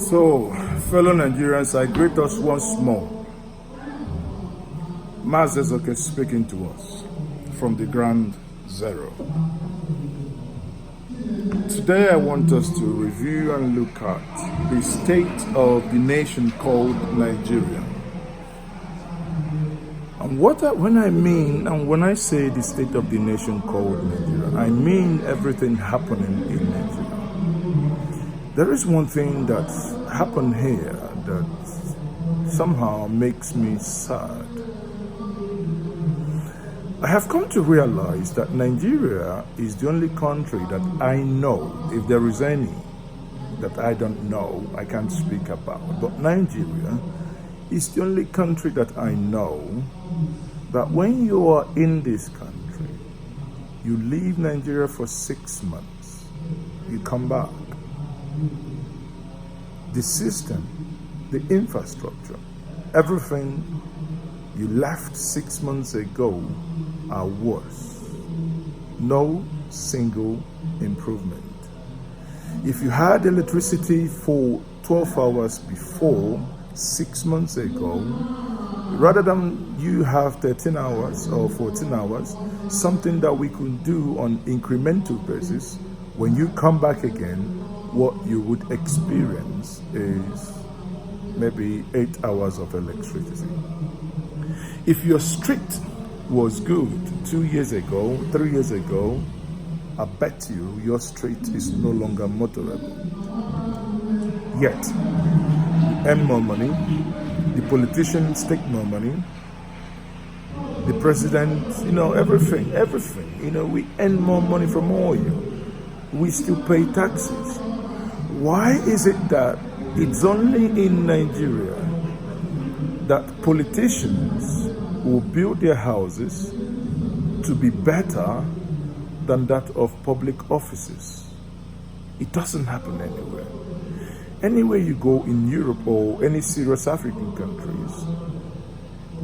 So, fellow Nigerians, I greet us once more. Mazezoke speaking to us from the ground zero. Today I want us to review and look at the state of the nation called Nigeria. And when I say the state of the nation called Nigeria, I mean everything happening in Nigeria. There is one thing that's happened here that somehow makes me sad. I have come to realize that Nigeria is the only country that I know, if there is any that I don't know, I can't speak about. But Nigeria is the only country that I know that when you are in this country, you leave Nigeria for 6 months, you come back. The system, the infrastructure, everything you left 6 months ago are worse. No single improvement. If you had electricity for 12 hours before 6 months ago, rather than you have 13 hours or 14 hours, something that we could do on incremental basis, when you come back again, what you would experience is maybe 8 hours of electricity. If your street was good 2 years ago, 3 years ago, I bet you your street is no longer motorable. Yet, you earn more money, the politicians take more money, the president, everything, we earn more money from oil. We still pay taxes. Why is it that it's only in Nigeria that politicians will build their houses to be better than that of public offices? It doesn't happen anywhere. Anywhere you go in Europe or any serious African countries,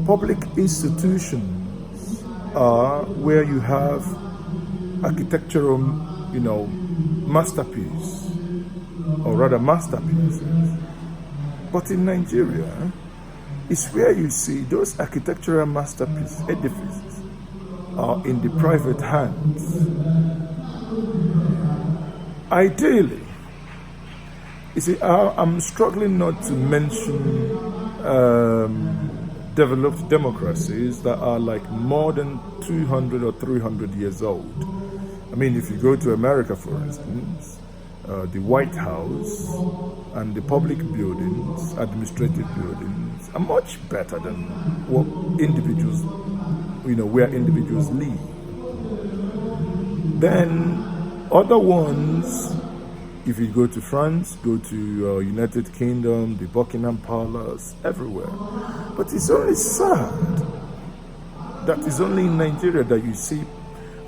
public institutions are where you have architectural, masterpiece, or rather masterpieces. But in Nigeria, it's where you see those architectural masterpiece edifices are in the private hands. Ideally, you see, I'm struggling not to mention developed democracies that are like more than 200 or 300 years old. I mean, if you go to America, for instance, the White House and the public buildings, administrative buildings, are much better than what individuals, where individuals live. Then other ones, if you go to France, go to United Kingdom, the Buckingham Palace, everywhere. But it's only sad that it's only in Nigeria that you see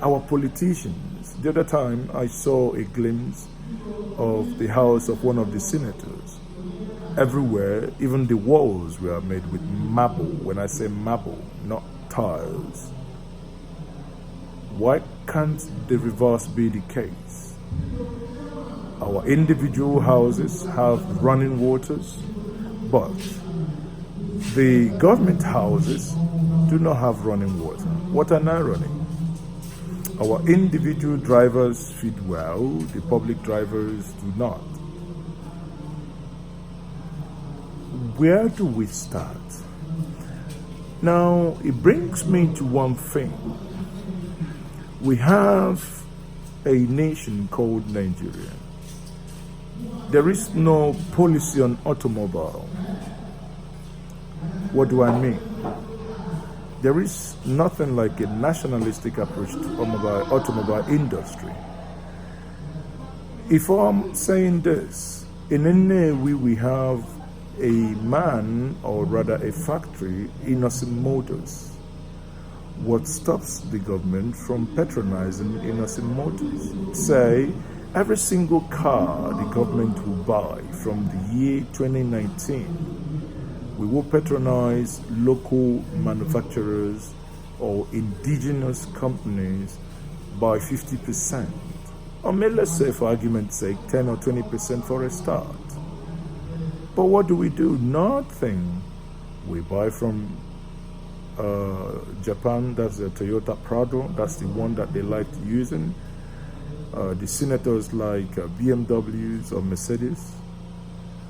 our politicians. The other time I saw a glimpse of the house of one of the senators. Everywhere, even the walls were made with marble. When I say marble, not tiles. Why can't the reverse be the case? Our individual houses have running waters, but the government houses do not have running water. What are not running? Our individual drivers feed well, the public drivers do not. Where do we start? Now, it brings me to one thing. We have a nation called Nigeria. There is no policy on automobile. What do I mean? There is nothing like a nationalistic approach to automobile industry. If I'm saying this, in Nnewi we have a man, or rather a factory, Innocent Motors. What stops the government from patronizing Innocent Motors? Say, every single car the government will buy from the year 2019, we will patronize local manufacturers or indigenous companies by 50%. Or let's say, for argument's sake, 10 or 20% for a start. But what do? Nothing. We buy from Japan. That's the Toyota Prado. That's the one that they like using. The senators like BMWs or Mercedes.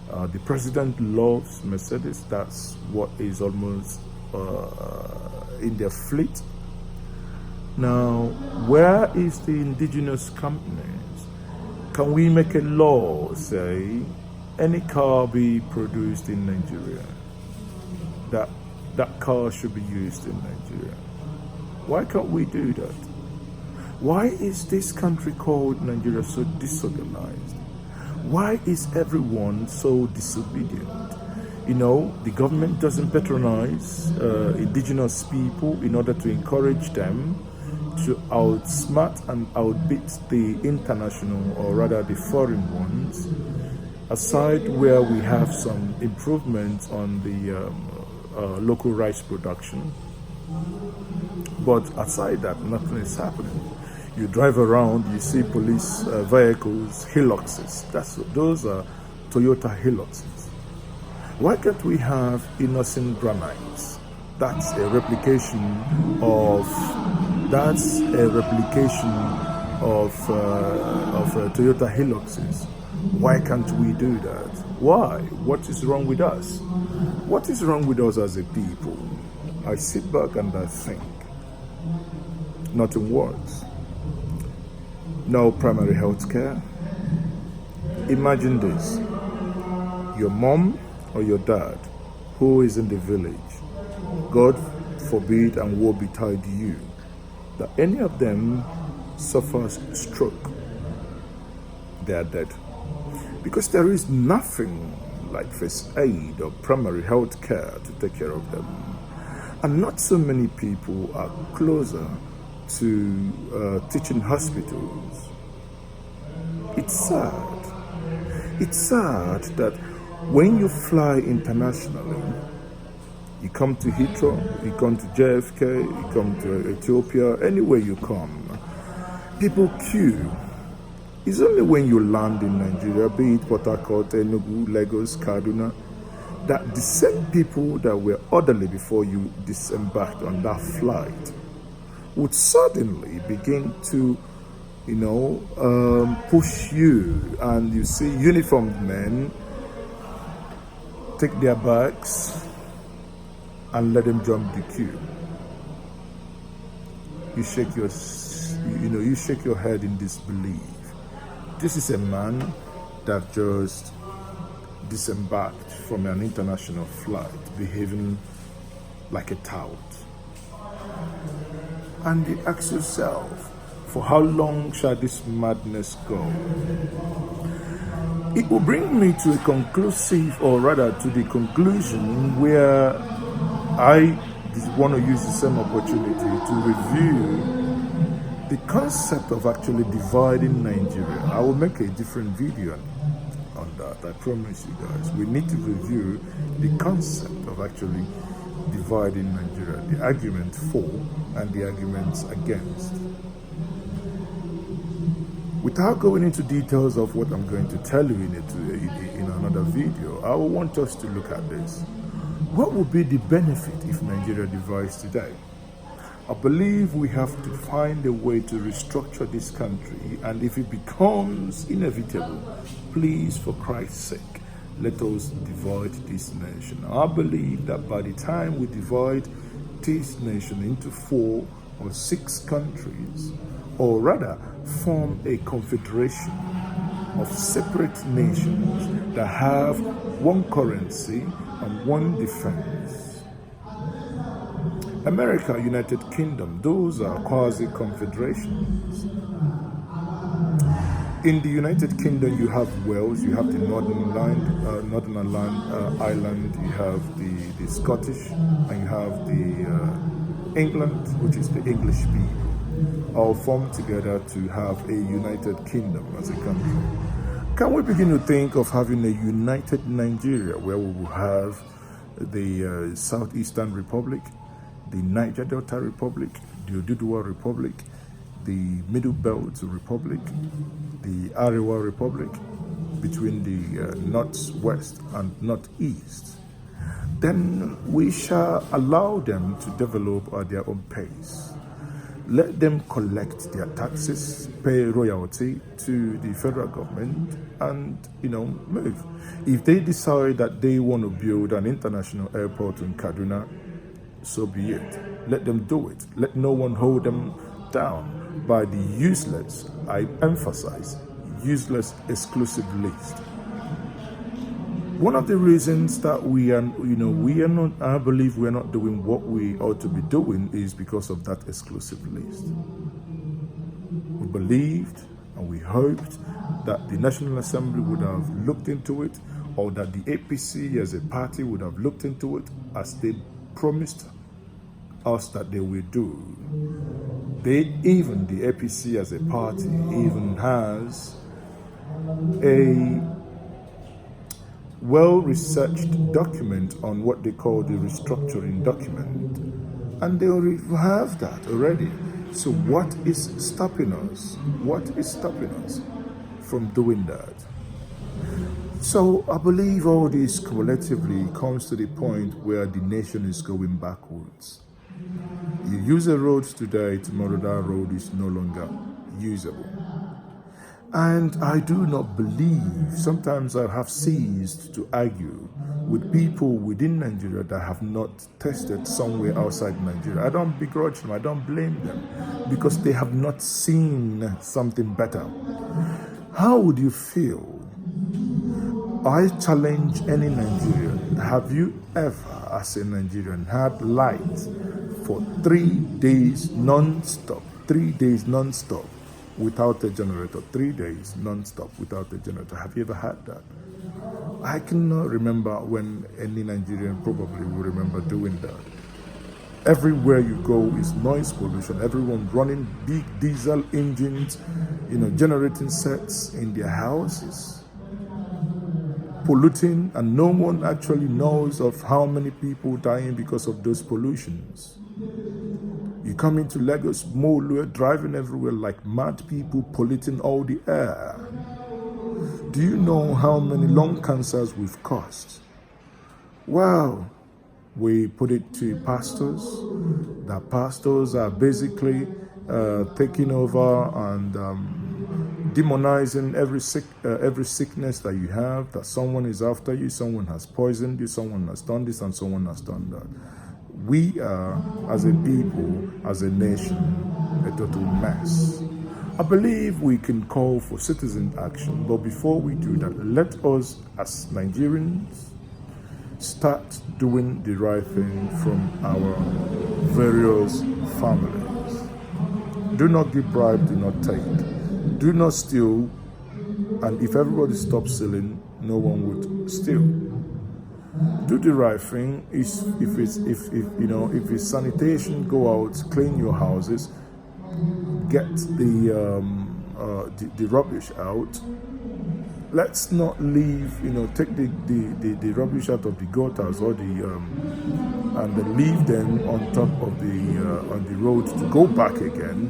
The president loves Mercedes. That's what is almost in their fleet. Now, where is the indigenous companies? Can we make a law, say, any car be produced in Nigeria? That car should be used in Nigeria. Why can't we do that? Why is this country called Nigeria so disorganized? Why is everyone so disobedient? You know, the government doesn't patronize indigenous people in order to encourage them to outsmart and outbeat the international, or rather the foreign ones, aside where we have some improvements on the local rice production. But aside that, nothing is happening. You drive around, you see police vehicles, Hiluxes. Those are Toyota Hiluxes. Why can't we have innocent granites? That's a replication of Toyota Hiluxes. Why can't we do that? Why? What is wrong with us? What is wrong with us as a people? I sit back and I think. Not in words. No primary health care. Imagine this. Your mom or your dad, who is in the village, God forbid and woe betide you, that any of them suffers stroke, they are dead. Because there is nothing like first aid or primary health care to take care of them. And not so many people are closer to teaching hospitals. It's sad. It's sad that when you fly internationally, you come to Heathrow, you come to JFK, you come to Ethiopia, anywhere you come, people queue. It's only when you land in Nigeria, be it Port Harcourt, Enugu, Lagos, Kaduna, that the same people that were orderly before you disembarked on that flight would suddenly begin to, push you, and you see uniformed men take their bags and let them jump the queue. You shake your head in disbelief. This is a man that just disembarked from an international flight, behaving like a tout. And you ask yourself, for how long shall this madness go? It will bring me to a conclusive, or rather to the conclusion, where I want to use the same opportunity to review the concept of actually dividing Nigeria. I will make a different video on that, I promise you guys. We need to review the concept of actually dividing Nigeria, the argument for and the arguments against. Without going into details of what I'm going to tell you in another video, I want us to look at this. What would be the benefit if Nigeria divides today? I believe we have to find a way to restructure this country, and if it becomes inevitable, please, for Christ's sake, let us divide this nation. I believe that by the time we divide this nation into 4 or 6 countries, or rather form a confederation of separate nations that have one currency and one defense. America, United Kingdom, those are quasi-confederations. In the United Kingdom, you have Wales, you have the Northern Ireland, you have the Scottish, and you have the England, which is the English people, all formed together to have a United Kingdom as a country. Can we begin to think of having a united Nigeria, where we will have the Southeastern Republic, the Niger Delta Republic, the Oduduwa Republic, the Middle Belt Republic, the Arewa Republic, between the northwest and northeast, then we shall allow them to develop at their own pace. Let them collect their taxes, pay royalty to the federal government, and move. If they decide that they want to build an international airport in Kaduna, so be it. Let them do it. Let no one hold them down by the useless, I emphasize, useless exclusive list. One of the reasons that we are not, I believe we are not doing what we ought to be doing is because of that exclusive list. We believed and we hoped that the National Assembly would have looked into it, or that the APC as a party would have looked into it, as they promised us that they will do. The APC as a party even has a well-researched document on what they call the restructuring document, and they already have that already. So what is stopping us? What is stopping us from doing that? So I believe all this cumulatively comes to the point where the nation is going backwards. You use a road today, tomorrow that road is no longer usable. And I do not believe, sometimes I have ceased to argue with people within Nigeria that have not tested somewhere outside Nigeria. I don't begrudge them, I don't blame them, because they have not seen something better. How would you feel? I challenge any Nigerian, have you ever, as a Nigerian, had light for 3 days non-stop, 3 days non-stop, without a generator, 3 days non-stop without a generator? Have you ever had that? I cannot remember when any Nigerian probably will remember doing that. Everywhere you go is noise pollution. Everyone running big diesel engines, generating sets in their houses, polluting, and no one actually knows of how many people dying because of those pollutions. You come into Lagos, we're driving everywhere like mad people, polluting all the air. Do you know how many lung cancers we've caused? Wow. We put it to pastors. The pastors are basically taking over and demonizing every sickness that you have, that someone is after you, someone has poisoned you, someone has done this, and someone has done that. We are, as a people, as a nation, a total mess. I believe we can call for citizen action, but before we do that, let us, as Nigerians, start doing the right thing from our various families. Do not give bribe, do not take. Do not steal, and if everybody stops stealing, no one would steal. Do the right thing. If it's sanitation, go out, clean your houses, get the rubbish out. Let's not leave, take the rubbish out of the gutters or and then leave them on top of on the road to go back again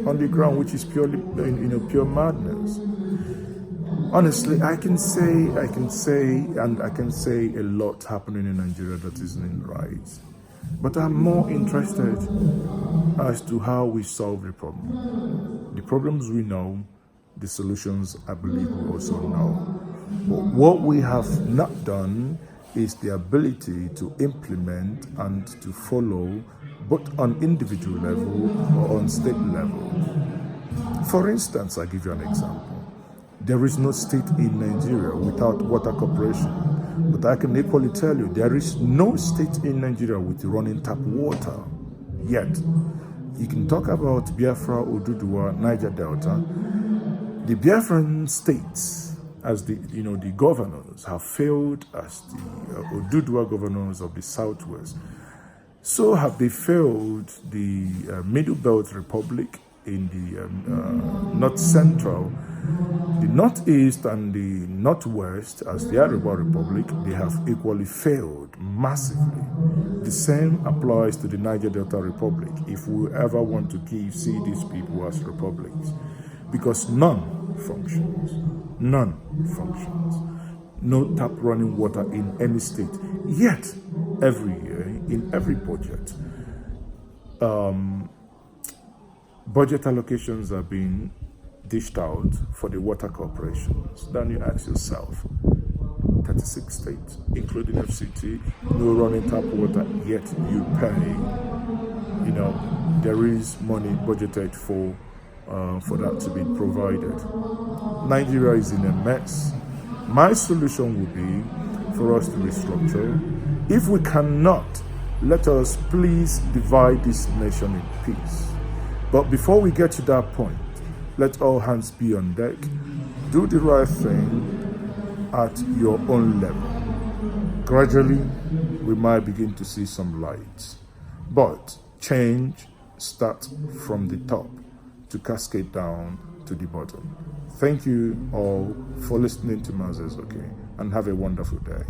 on the ground, which is purely, pure madness. Honestly, I can say a lot happening in Nigeria that isn't right. But I'm more interested as to how we solve the problem. The problems we know, the solutions I believe we also know. But what we have not done is the ability to implement and to follow, both on individual level or on state level. For instance, I'll give you an example. There is no state in Nigeria without water corporation. But I can equally tell you, there is no state in Nigeria with running tap water. Yet, you can talk about Biafra, Oduduwa, Niger Delta. The Biafran states, as the governors, have failed as the Oduduwa governors of the Southwest. So have they failed the Middle Belt Republic in the North Central. The Northeast and the Northwest, as the Yoruba Republic, they have equally failed massively. The same applies to the Niger Delta Republic, if we ever want to see these people as republics. Because none functions. None functions. No tap running water in any state. Yet, every year, in every budget, budget allocations are being dished out for the water corporations. Then you ask yourself, 36 states, including FCT, no running tap water, yet you pay. There is money budgeted for that to be provided. Nigeria is in a mess. My solution would be for us to restructure. If we cannot, let us please divide this nation in peace. But before we get to that point, let all hands be on deck. Do the right thing at your own level. Gradually, we might begin to see some light. But change starts from the top to cascade down to the bottom. Thank you all for listening to Mazes, and have a wonderful day.